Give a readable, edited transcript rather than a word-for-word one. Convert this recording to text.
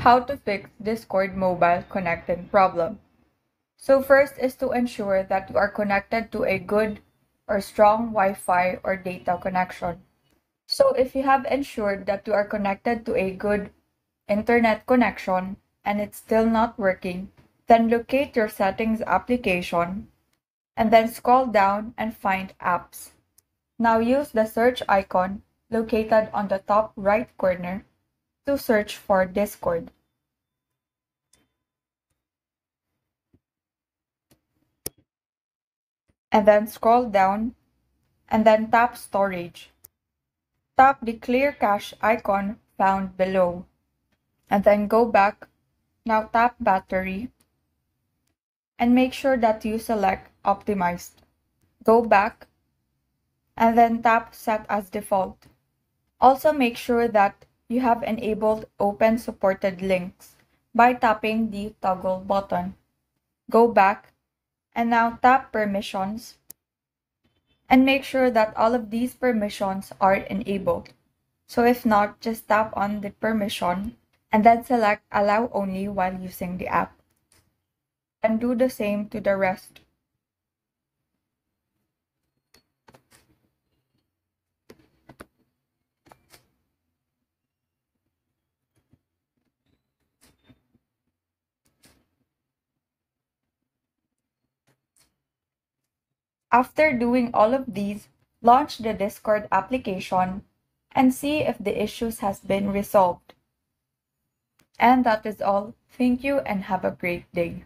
How to fix Discord mobile connecting problem. So first is to ensure that you are connected to a good or strong Wi-Fi or data connection. So if you have ensured that you are connected to a good internet connection and it's still not working, then locate your settings application and then scroll down and find apps. Now use the search icon located on the top right corner to search for Discord. And then scroll down and then tap Storage. Tap the Clear Cache icon found below and then go back. Now tap Battery and make sure that you select Optimized. Go back and then tap Set as Default. Also make sure that you have enabled Open Supported Links by tapping the toggle button. Go back and now tap Permissions and make sure that all of these permissions are enabled. So if not, just tap on the permission and then select Allow Only while using the app. And do the same to the rest. After doing all of these, launch the Discord application and see if the issues has been resolved. And that is all. Thank you and have a great day.